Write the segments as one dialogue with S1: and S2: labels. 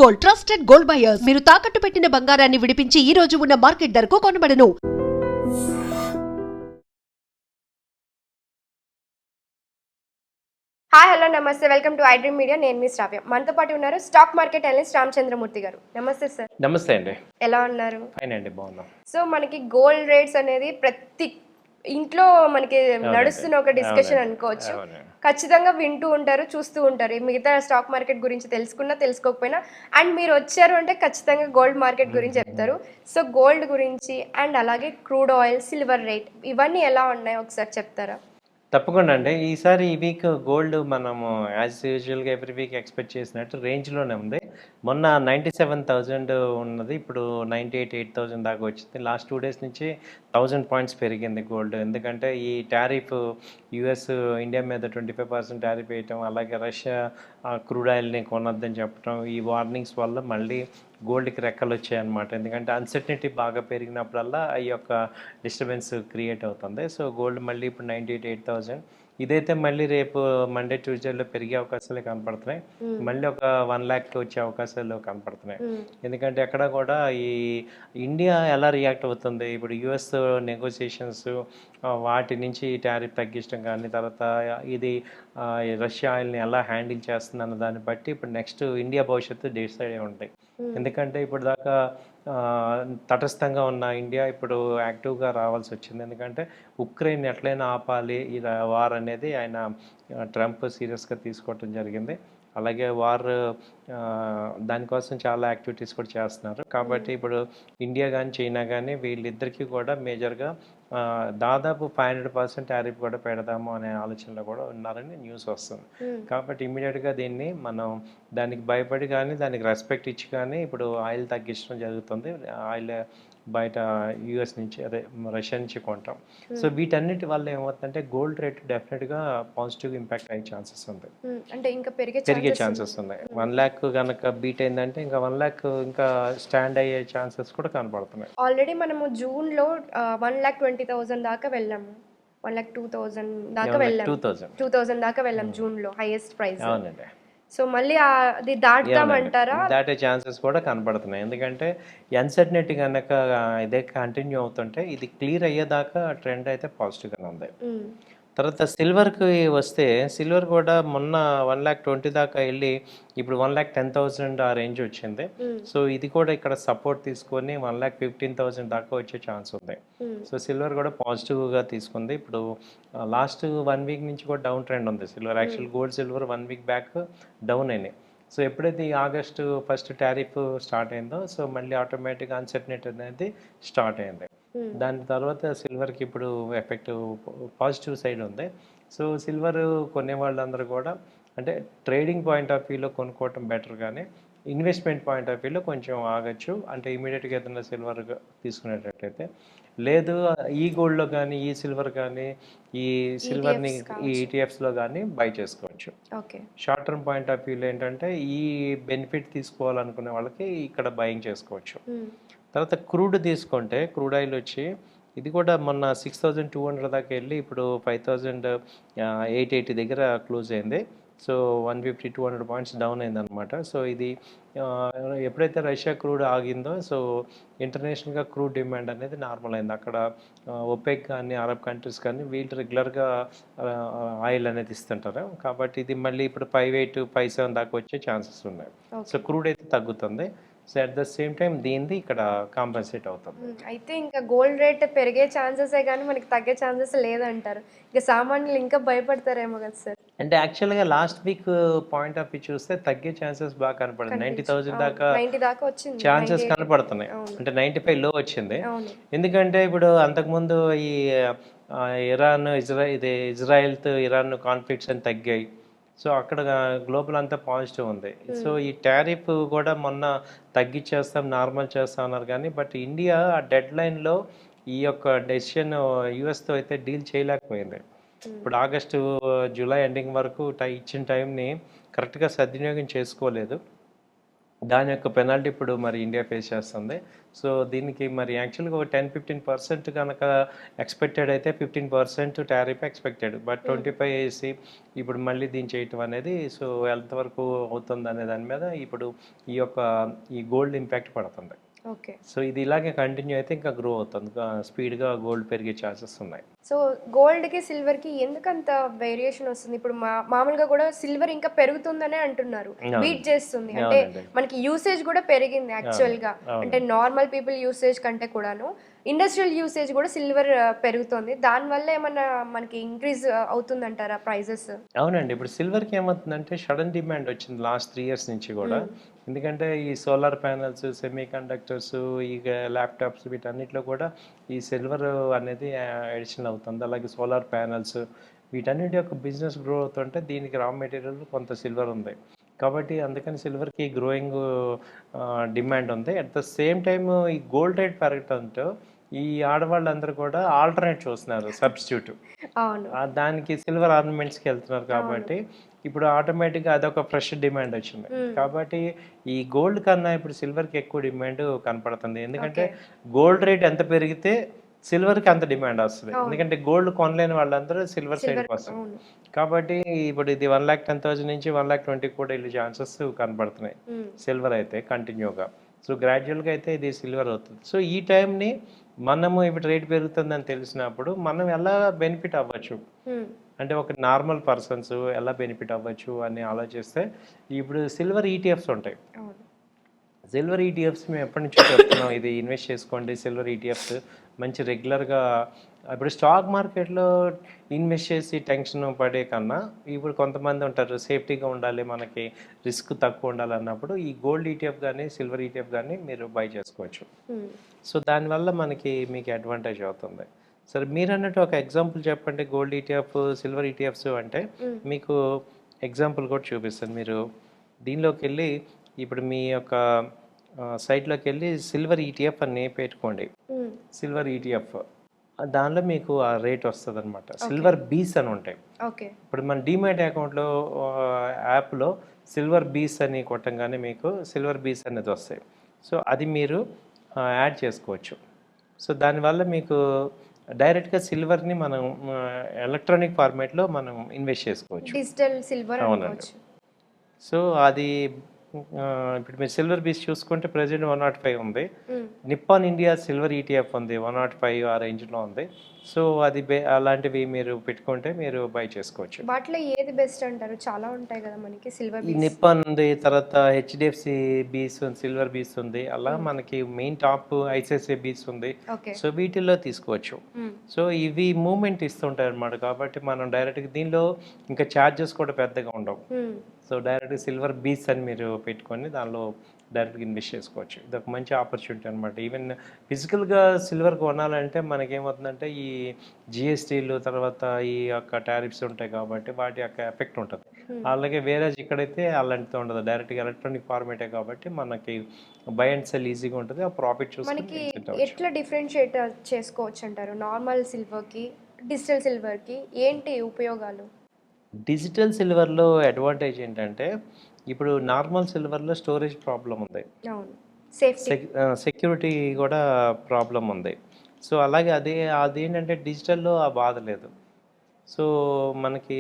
S1: Gold, trusted gold buyers. మీరు తాకట్టు పెట్టిన బంగారాన్ని విడిపించి ఈ రోజు ఉన్న మార్కెట్ ధరకు కొనబడను.
S2: హాయ్ హలో నమస్తే, వెల్కమ్ టు ఐడ్రీమ్ మీడియా. నేను మీ శ్రావ్య. మనతో పాటు ఉన్నారు స్టాక్ మార్కెట్ అనలిస్ట్ రామచంద్రమూర్తి గారు. నమస్తే సార్.
S3: నమస్తే అండి.
S2: ఎలా ఉన్నారు?
S3: ఫైన్ అండి, బాగున్నాం.
S2: సో మనకి గోల్డ్ రేట్స్ అనేది ప్రతి ఇంట్లో మనకి నడుస్తున్న ఒక డిస్కషన్ అనుకోవచ్చు. ఖచ్చితంగా వింటూ ఉంటారు, చూస్తూ ఉంటారు. మిగతా స్టాక్ మార్కెట్ గురించి తెలుసుకున్నా తెలుసుకోకపోయినా అండ్ మీరు వచ్చారు అంటే ఖచ్చితంగా గోల్డ్ మార్కెట్ గురించి చెప్తారు. సో గోల్డ్ గురించి అండ్ అలాగే క్రూడ్ ఆయిల్, సిల్వర్ రేట్ ఇవన్నీ ఎలా ఉన్నాయో ఒకసారి చెప్తారా?
S3: తప్పకుండా అండి. ఈసారి ఈ వీక్ గోల్డ్ మనము యాజ్ యూజువల్గా ఎవ్రీ వీక్ ఎక్స్పెక్ట్ చేసినట్టు రేంజ్లోనే ఉంది. మొన్న 97,000 ఉన్నది, ఇప్పుడు 98,000 దాకా వచ్చింది. లాస్ట్ 2 డేస్ నుంచి 1000 పాయింట్స్ పెరిగింది గోల్డ్. ఎందుకంటే ఈ టారిఫ్ యుఎస్ ఇండియా మీద 25% టారిఫ్ వేయటం, అలాగే రష్యా క్రూడ్ ఆయిల్ని కొనొద్దని చెప్పడం, ఈ వార్నింగ్స్ వల్ల మళ్ళీ గోల్డ్కి రెక్కలు వచ్చాయన్నమాట. ఎందుకంటే అన్సర్టనిటీ బాగా పెరిగినప్పుడల్లా ఈ యొక్క డిస్టర్బెన్స్ క్రియేట్ అవుతుంది. సో గోల్డ్ మళ్ళీ ఇప్పుడు 98,000. ఇదైతే మళ్ళీ రేపు మండే ట్యూస్డేలో పెరిగే అవకాశాలు కనపడుతున్నాయి. మళ్ళీ ఒక 1 lakh వచ్చే అవకాశాలు కనపడుతున్నాయి. ఎందుకంటే ఎక్కడ కూడా ఈ ఇండియా ఎలా రియాక్ట్ అవుతుంది, ఇప్పుడు యుఎస్ నెగోసియేషన్స్ వాటి నుంచి టారిఫ్ తగ్గించడం కానీ, తర్వాత ఇది రష్యా ఆయిల్ని ఎలా హ్యాండిల్ చేస్తుంది అన్న దాన్ని బట్టి ఇప్పుడు నెక్స్ట్ ఇండియా భవిష్యత్తు డిసైడ్ అయి ఉంటాయి. ఎందుకంటే ఇప్పుడు దాకా తటస్థంగా ఉన్న ఇండియా ఇప్పుడు యాక్టివ్గా రావాల్సి వచ్చింది. ఎందుకంటే ఉక్రెయిన్ ఎట్లయినా ఆపాలి ఈ వార్ అనేది ఆయన ట్రంప్ సీరియస్గా తీసుకోవటం జరిగింది. అలాగే వార్ దానికోసం చాలా యాక్టివిటీస్ కూడా చేస్తున్నారు. కాబట్టి ఇప్పుడు ఇండియా కానీ చైనా కానీ వీళ్ళిద్దరికీ కూడా మేజర్గా దాదాపు 500% టారిఫ్ కూడా పెడదాము అనే ఆలోచనలో కూడా ఉన్నారని న్యూస్ వస్తుంది. కాబట్టి ఇమీడియట్గా దీన్ని మనం దానికి భయపడి కానీ దానికి రెస్పెక్ట్ ఇచ్చి కానీ ఇప్పుడు ఆయిల్ తగ్గించడం జరుగుతుంది. ఆయిల్ బయట యూఎస్ నుంచి అదే రష్యా నుంచి కొంటాం. సో వీటన్నిటి వల్ల ఏమవుతుందంటే గోల్డ్ రేట్ డెఫినెట్గా పాజిటివ్ ఇంపాక్ట్ అయ్యే ఛాన్సెస్ ఉంది,
S2: అంటే ఇంకా పెరిగే
S3: ఛాన్సెస్ ఉన్నాయి. 1 lakh కనుక బీట్ అయిందంటే ఇంకా 1 lakh ఇంకా స్టాండ్ అయ్యే ఛాన్సెస్ కూడా కనపడుతున్నాయి.
S2: ఆల్రెడీ మనము జూన్లో 1,20,000 దాకా వెళ్ళాము, 1,02,000 దాకా వెళ్ళాము, 2,000 దాకా వెళ్ళాం జూన్లో హైయెస్ట్ ప్రైస్.
S3: అవునండి.
S2: సో మళ్ళీ అది దాటుతామంటారా?
S3: దాటే ఛాన్సెస్ కూడా కనపడుతున్నాయి. ఎందుకంటే అన్సర్టనిటీ కనుక ఇదే కంటిన్యూ అవుతుంటే ఇది క్లియర్ అయ్యేదాకా ట్రెండ్ అయితే పాజిటివ్గానే ఉంది. తర్వాత సిల్వర్కి వస్తే సిల్వర్ కూడా మొన్న 1,20,000 దాకా వెళ్ళి ఇప్పుడు 1,10,000 ఆ రేంజ్ వచ్చింది. సో ఇది కూడా ఇక్కడ సపోర్ట్ తీసుకొని 1,15,000 దాకా వచ్చే ఛాన్స్ ఉంది. సో సిల్వర్ కూడా పాజిటివ్గా తీసుకుంది. ఇప్పుడు లాస్ట్ 1 వీక్ నుంచి కూడా డౌన్ ట్రెండ్ ఉంది silver. Actual gold silver 1 week back down అయినాయి. సో ఎప్పుడైతే ఈ ఆగస్టు 1st టారిఫ్ స్టార్ట్ అయిందో సో మళ్ళీ ఆటోమేటిక్గా అన్సర్టనిటీ అనేది స్టార్ట్ అయింది. దాని తర్వాత సిల్వర్కి ఇప్పుడు ఎఫెక్ట్ పాజిటివ్ సైడ్ ఉంది. సో సిల్వర్ కొనే వాళ్ళందరూ కూడా అంటే ట్రేడింగ్ పాయింట్ ఆఫ్ వ్యూలో కొనుక్కోవటం బెటర్, కానీ ఇన్వెస్ట్మెంట్ పాయింట్ ఆఫ్ వ్యూలో కొంచెం ఆగచ్చు. అంటే ఇమీడియట్గా ఏదైనా సిల్వర్ తీసుకునేటట్లయితే లేదు, ఈ గోల్డ్లో కానీ ఈ సిల్వర్ కానీ ఈ సిల్వర్ని ఈ ఈటీఎఫ్స్లో కానీ బై చేసుకోవచ్చు. షార్ట్ టర్మ్ పాయింట్ ఆఫ్ వ్యూలో ఏంటంటే ఈ బెనిఫిట్ తీసుకోవాలనుకునే వాళ్ళకి ఇక్కడ బయింగ్ చేసుకోవచ్చు. తర్వాత క్రూడ్ తీసుకుంటే క్రూడ్ ఆయిల్ వచ్చి ఇది కూడా మొన్న 6,200 దాకా వెళ్ళి ఇప్పుడు 5,880 దగ్గర క్లోజ్ అయింది. సో 150-200 పాయింట్స్ డౌన్ అయిందనమాట. సో ఇది ఎప్పుడైతే రష్యా క్రూడ్ ఆగిందో సో ఇంటర్నేషనల్గా క్రూడ్ డిమాండ్ అనేది నార్మల్ అయింది. అక్కడ ఒపెక్ కానీ అరబ్ కంట్రీస్ కానీ వీళ్ళు రెగ్యులర్గా ఆయిల్ అనేది ఇస్తుంటారు. కాబట్టి ఇది మళ్ళీ ఇప్పుడు 5.8-5.7 దాకా వచ్చే ఛాన్సెస్ ఉన్నాయి. సో క్రూడ్ అయితే తగ్గుతుంది. So at the same time దీనిది ఇక్కడ కాంపెన్సేట్ అవుతుంది.
S2: అయితే ఇంకా గోల్డ్ రేట్ పెరిగే ఛాన్సెసే కానీ మనకి తగ్గే ఛాన్సెస్ లేదంటారు. ఇక సామాన్యులు ఇంకా భయపడతారేమో కదా సార్?
S3: అంటే యాక్చువల్గా last weak point of view చూస్తే తగ్గే ఛాన్సెస్ బాగా కనపడుతుంది. 90,000 దాకా
S2: వచ్చింది
S3: ఛాన్సెస్ కనపడుతున్నాయి. అంటే 95 లో వచ్చింది. ఎందుకంటే ఇప్పుడు అంతకుముందు ఈ ఇజ్రాయెల్తో ఇరాన్ కాన్ఫ్లిక్ట్స్ అని తగ్గాయి. సో అక్కడ గ్లోబల్ అంతా పాజిటివ్ ఉంది. సో ఈ టారిఫ్ కూడా మొన్న తగ్గించేస్తాం నార్మల్ చేస్తాం అన్నారు కానీ బట్ ఇండియా ఆ డెడ్ లైన్లో ఈ యొక్క డెసిషన్ యుఎస్తో అయితే డీల్ చేయలేకపోయింది. ఇప్పుడు ఆగస్టు జూలై ఎండింగ్ వరకు ఇచ్చిన టైంని కరెక్ట్గా సద్వినియోగం చేసుకోలేదు. దాని యొక్క పెనాల్టీ ఇప్పుడు మరి ఇండియా ఫేస్ చేస్తుంది. సో దీనికి మరి యాక్చువల్గా ఒక 10-15% కనుక ఎక్స్పెక్టెడ్ అయితే 15% టారిఫ్ ఎక్స్పెక్టెడ్, బట్ 25 వేసి ఇప్పుడు మళ్ళీ దీన్ని చేయటం అనేది సో ఎంతవరకు అవుతుంది అనే దాని మీద ఇప్పుడు ఈ గోల్డ్ ఇంపాక్ట్ పడుతుంది.
S2: ఓకే.
S3: సో ఇది ఇలాగే కంటిన్యూ అయితే ఇంకా గ్రో అవుతుంది, స్పీడ్గా గోల్డ్ పెరిగే ఛాన్సెస్ ఉన్నాయి.
S2: సో గోల్డ్కి సిల్వర్కి ఎందుకంత వేరియేషన్ వస్తుంది? ఇప్పుడు మామూలుగా కూడా సిల్వర్ ఇంకా పెరుగుతుందనే అంటున్నారు, బీట్ చేస్తుంది అంటే మనకి యూసేజ్ కూడా పెరిగింది యాక్చువల్గా, అంటే నార్మల్ పీపుల్ యూసేజ్ కంటే కూడాను ఇండస్ట్రియల్ యూసేజ్ కూడా సిల్వర్ పెరుగుతుంది. దానివల్ల ఏమన్నా మనకి ఇంక్రీజ్ అవుతుందంటారా ప్రైజెస్?
S3: అవునండి, ఇప్పుడు సిల్వర్కి ఏమవుతుందంటే సడన్ డిమాండ్ వచ్చింది లాస్ట్ 3 years నుంచి కూడా. ఎందుకంటే ఈ సోలార్ ప్యానల్స్, సెమీ కండక్టర్స్, ఈ ల్యాప్టాప్స్ వీటన్నిటిలో కూడా ఈ సిల్వర్ అనేది అడిషనల్ అవుతుంది. అలాగే సోలార్ ప్యానల్స్ వీటన్నిటి యొక్క బిజినెస్ గ్రో అవుతుంటే దీనికి రా మెటీరియల్ కొంత సిల్వర్ ఉంది కాబట్టి అందుకని సిల్వర్కి గ్రోయింగ్ డిమాండ్ ఉంది. అట్ ద సేమ్ టైమ్ ఈ గోల్డ్ రేట్ పెరగటంతో ఈ ఆడవాళ్ళందరూ కూడా ఆల్టర్నేట్ చూస్తున్నారు, సబ్స్టిట్యూట్. దానికి సిల్వర్ ఆర్నమెంట్స్కి వెళ్తున్నారు కాబట్టి ఇప్పుడు ఆటోమేటిక్గా అదొక ఫ్రెష్ డిమాండ్ వచ్చింది. కాబట్టి ఈ గోల్డ్ కన్నా ఇప్పుడు సిల్వర్కి ఎక్కువ డిమాండ్ కనపడుతుంది. ఎందుకంటే గోల్డ్ రేట్ ఎంత పెరిగితే సిల్వర్కి అంత డిమాండ్ వస్తుంది. ఎందుకంటే గోల్డ్ కొనలేని వాళ్ళందరూ సిల్వర్ సైడ్కి వస్తారు. కాబట్టి ఇప్పుడు ఇది 1,10,000 నుంచి 1,20,000 కూడా వెళ్ళే ఛాన్సెస్ కనపడుతున్నాయి సిల్వర్ అయితే కంటిన్యూగా. సో గ్రాడ్యువల్గా అయితే ఇది సిల్వర్ అవుతుంది. సో ఈ టైంని మనము ఇప్పుడు రేట్ పెరుగుతుందని తెలిసినప్పుడు మనం ఎలా బెనిఫిట్ అవ్వచ్చు అంటే ఒక నార్మల్ పర్సన్స్ ఎలా బెనిఫిట్ అవ్వచ్చు అని ఆలోచిస్తే ఇప్పుడు సిల్వర్ ఈటీఎఫ్స్ ఉంటాయి. సిల్వర్ ఈటీఎఫ్స్ మేము ఎప్పటి నుంచో చెప్తున్నాం, ఇది ఇన్వెస్ట్ చేసుకోండి సిల్వర్ ఈటీఎఫ్స్ మంచి రెగ్యులర్గా. ఇప్పుడు స్టాక్ మార్కెట్లో ఇన్వెస్ట్ చేసి టెన్షన్ పడే కన్నా ఇప్పుడు కొంతమంది ఉంటారు సేఫ్టీగా ఉండాలి, మనకి రిస్క్ తక్కువ ఉండాలి అన్నప్పుడు ఈ గోల్డ్ ఈటీఎఫ్ కానీ సిల్వర్ ఈటీఎఫ్ కానీ మీరు బై చేసుకోవచ్చు. సో దానివల్ల మీకు అడ్వాంటేజ్ అవుతుంది. సరే మీరు అన్నట్టు ఒక ఎగ్జాంపుల్ చెప్పండి, గోల్డ్ ఈటీఎఫ్ సిల్వర్ ఈటీఎఫ్స్ అంటే మీకు ఎగ్జాంపుల్ కూడా చూపిస్తాను. మీరు దీనిలోకి వెళ్ళి ఇప్పుడు మీ యొక్క సైట్లోకి వెళ్ళి సిల్వర్ ఈటీఎఫ్ అని పెట్టుకోండి. సిల్వర్ ఈటీఎఫ్ దానిలో మీకు ఆ రేట్ వస్తుంది అనమాట. సిల్వర్ బీస్ అని ఉంటాయి. ఇప్పుడు మన డిమాట్ అకౌంట్లో యాప్లో సిల్వర్ బీస్ అని కొట్టంగానే మీకు సిల్వర్ బీస్ అనేది వస్తాయి. సో అది మీరు యాడ్ చేసుకోవచ్చు. సో దానివల్ల మీకు డైరెక్ట్గా సిల్వర్ని మనం ఎలక్ట్రానిక్ ఫార్మేట్లో మనం ఇన్వెస్ట్ చేసుకోవచ్చు,
S2: డిజిటల్ సిల్వర్.
S3: అవునండి. సో అది ఇప్పుడు మీరు సిల్వర్ బీస్ చూసుకుంటే ప్రెజెంట్ 105 ఉంది. నిప్పాన్ ఇండియా సిల్వర్ ఈటీఎఫ్ ఉంది 105 ఆ రేంజ్లో ఉంది. సో అది అలాంటివి మీరు పెట్టుకుంటే మీరు బై చేసుకోవచ్చు.
S2: వాటిలో ఏది బెస్ట్ అంటారు? చాలా ఉంటాయి కదా మనకి సిల్వర్ బీస్.
S3: నిప్పాన్ ఉంది, తర్వాత హెచ్డిఎఫ్సి బీస్ సిల్వర్ బీస్ ఉంది, అలా మనకి మెయిన్ టాప్ ఐసిఐసిఐ బీస్ ఉంది. సో వీటిల్లో తీసుకోవచ్చు. సో ఇవి మూవ్మెంట్ ఇస్తుంటాయి అన్నమాట. కాబట్టి మనం డైరెక్ట్గా దీనిలో ఇంకా ఛార్జెస్ కూడా పెద్దగా ఉండవు. సో డైరెక్ట్గా సిల్వర్ బీస్ అని మీరు పెట్టుకొని దానిలో డైరెక్ట్గా ఇన్వెస్ట్ చేసుకోవచ్చు. ఇది ఒక మంచి ఆపర్చునిటీ అనమాట. ఈవెన్ ఫిజికల్గా సిల్వర్ కొనాలంటే మనకేమవుతుందంటే ఈ జిఎస్టీలు తర్వాత ఈ యొక్క టారిఫ్స్ ఉంటాయి కాబట్టి వాటి యొక్క ఎఫెక్ట్ ఉంటుంది. అలాగే వేరే ఇక్కడైతే అలాంటిది ఉండదు, డైరెక్ట్గా ఎలక్ట్రానిక్ ఫార్మేటే కాబట్టి మనకి బై అండ్ సెల్ ఈజీగా ఉంటుంది. ఆ ప్రాఫిట్ చూసుకొని
S2: ఎట్లా డిఫరెన్షియేట్ చేసుకోవచ్చు అంటారు నార్మల్ సిల్వర్కి డిజిటల్ సిల్వర్కి? ఏంటి ఉపయోగాలు?
S3: డిజిటల్ సిల్వర్లో అడ్వాంటేజ్ ఏంటంటే ఇప్పుడు నార్మల్ సిల్వర్లో స్టోరేజ్ ప్రాబ్లం ఉంది, సెక్యూరిటీ కూడా ప్రాబ్లం ఉంది. సో అలాగే అదేంటంటే డిజిటల్లో ఆ బాధ లేదు. సో మనకి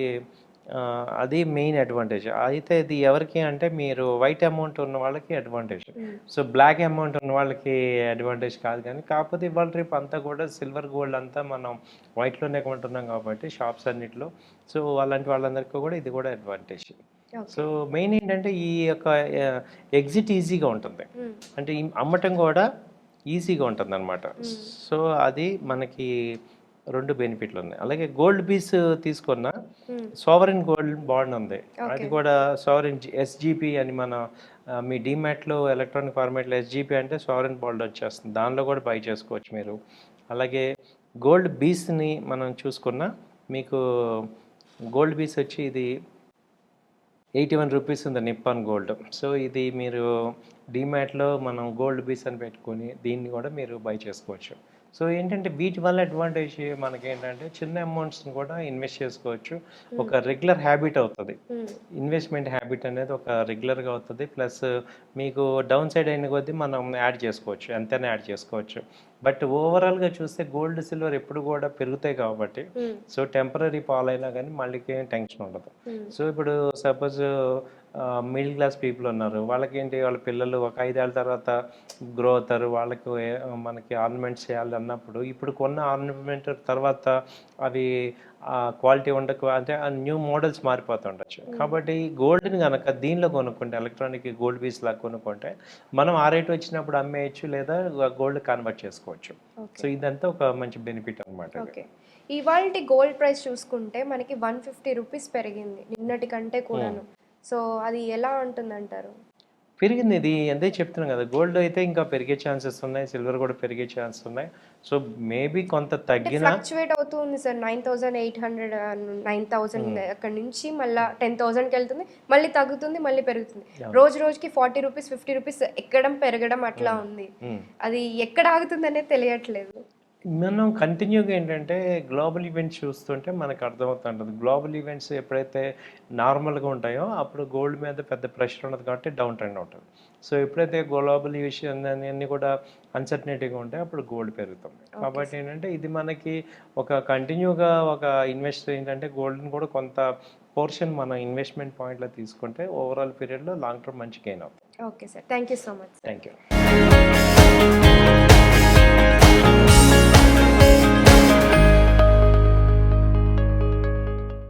S3: అది మెయిన్ అడ్వాంటేజ్. అయితే ఇది ఎవరికి అంటే మీరు వైట్ అమౌంట్ ఉన్న వాళ్ళకి అడ్వాంటేజ్. సో బ్లాక్ అమౌంట్ ఉన్న వాళ్ళకి అడ్వాంటేజ్ కాదు. కానీ కాకపోతే ఇవాళ రేపు అంతా కూడా సిల్వర్ గోల్డ్ అంతా మనం వైట్లోనే కొంటున్నాం కాబట్టి షాప్స్ అన్నిట్లో. సో అలాంటి వాళ్ళందరికీ కూడా ఇది కూడా అడ్వాంటేజ్. సో మెయిన్ ఏంటంటే ఈ యొక్క ఎగ్జిట్ ఈజీగా ఉంటుంది, అంటే అమ్మటం కూడా ఈజీగా ఉంటుంది అనమాట. సో అది మనకి 2 బెనిఫిట్లు ఉన్నాయి. అలాగే గోల్డ్ పీస్ తీసుకున్న సావరిన్ గోల్డ్ బాండ్ ఉంది, అది కూడా సావరిన్ ఎస్జిపి అని మన మీ డిమాట్లో ఎలక్ట్రానిక్ ఫార్మేట్లో ఎస్జిపి అంటే సావరిన్ బాండ్ వచ్చేస్తుంది, దానిలో కూడా బై చేసుకోవచ్చు మీరు. అలాగే గోల్డ్ బీస్ని మనం చూసుకున్న మీకు గోల్డ్ బీస్ వచ్చి ఇది 81 రూపీస్ ఉంది నిప్పాన్ గోల్డ్. సో ఇది మీరు డిమాట్లో మనం గోల్డ్ బీస్ అని పెట్టుకొని దీన్ని కూడా మీరు బై చేసుకోవచ్చు. సో ఏంటంటే వీటి వల్ల అడ్వాంటేజ్ మనకి ఏంటంటే చిన్న అమౌంట్స్ని కూడా ఇన్వెస్ట్ చేసుకోవచ్చు. ఒక రెగ్యులర్ హ్యాబిట్ అవుతుంది. ఇన్వెస్ట్మెంట్ హ్యాబిట్ అనేది ఒక రెగ్యులర్గా అవుతుంది. ప్లస్ మీకు డౌన్ సైడ్ అయిన కొద్దీ మనం యాడ్ చేసుకోవచ్చు, ఎంతైనా యాడ్ చేసుకోవచ్చు. బట్ ఓవరాల్గా చూస్తే గోల్డ్ సిల్వర్ ఎప్పుడు కూడా పెరుగుతాయి కాబట్టి సో టెంపరీ ఫాల్ అయినా కానీ మళ్ళీ టెన్షన్ ఉండదు. సో ఇప్పుడు సపోజ్ మిడిల్ క్లాస్ పీపుల్ ఉన్నారు, వాళ్ళకేంటి వాళ్ళ పిల్లలు ఒక 5 ఏళ్ళ తర్వాత గ్రో అవుతారు, వాళ్ళకు మనకి ఆర్నమెంట్స్ చేయాలి అన్నప్పుడు ఇప్పుడు కొన్న ఆర్నమెంట్ తర్వాత అవి క్వాలిటీ ఉండకు అంటే న్యూ మోడల్స్ మారిపోతుండొచ్చు. కాబట్టి గోల్డ్ని కనుక దీనిలో కొనుక్కుంటే ఎలక్ట్రానిక్ గోల్డ్ పీస్ లాగా కొనుక్కుంటే మనం ఆ రేట్ వచ్చినప్పుడు అమ్మేయచ్చు లేదా గోల్డ్ కన్వర్ట్ చేసుకోవచ్చు. సో ఇదంతా ఒక మంచి బెనిఫిట్ అనమాట.
S2: ఓకే, ఇవాళ గోల్డ్ ప్రైస్ చూసుకుంటే మనకి 150 రూపీస్ పెరిగింది నిన్నటి కంటే కూడాను. సో అది ఎలా ఉంటుందంటారు?
S3: పెరిగింది, ఇది అదే చెప్తున్నాను కదా, గోల్డ్ అయితే ఇంకా పెరిగే ఛాన్సెస్ ఉన్నాయి, సిల్వర్ కూడా పెరిగే ఛాన్సెస్ ఉన్నాయి. సో మేబీ కొంత తగ్గిన
S2: ఫ్లక్చువేట్ అవుతుంది సార్, 9,800 9,000 అక్కడ నుంచి మళ్ళీ 10,000కి వెళ్తుంది, మళ్ళీ తగ్గుతుంది, మళ్ళీ పెరుగుతుంది. రోజు రోజుకి 40 రూపీస్ 50 రూపీస్ ఎక్కడం పెరగడం అట్లా ఉంది. అది ఎక్కడ ఆగుతుంది అనేది తెలియట్లేదు.
S3: మనం కంటిన్యూగా ఏంటంటే గ్లోబల్ ఈవెంట్స్ చూస్తుంటే మనకు అర్థమవుతుంటుంది. గ్లోబల్ ఈవెంట్స్ ఎప్పుడైతే నార్మల్గా ఉంటాయో అప్పుడు గోల్డ్ మీద పెద్ద ప్రెషర్ ఉండదు కాబట్టి డౌన్ ట్రెండ్ ఉంటుంది. సో ఎప్పుడైతే గ్లోబల్ విషయం అన్నీ కూడా అన్సర్టనిటీగా ఉంటాయి అప్పుడు గోల్డ్ పెరుగుతుంది. కాబట్టి ఏంటంటే ఇది మనకి ఒక కంటిన్యూగా ఒక ఇన్వెస్ట్ ఏంటంటే గోల్డ్ని కూడా కొంత పోర్షన్ మన ఇన్వెస్ట్మెంట్ పాయింట్లో తీసుకుంటే ఓవరాల్ పీరియడ్లో లాంగ్ టర్మ్ మంచి గెయిన్ అవుతుంది.
S2: Okay sir, thank you so much.
S3: Thank you.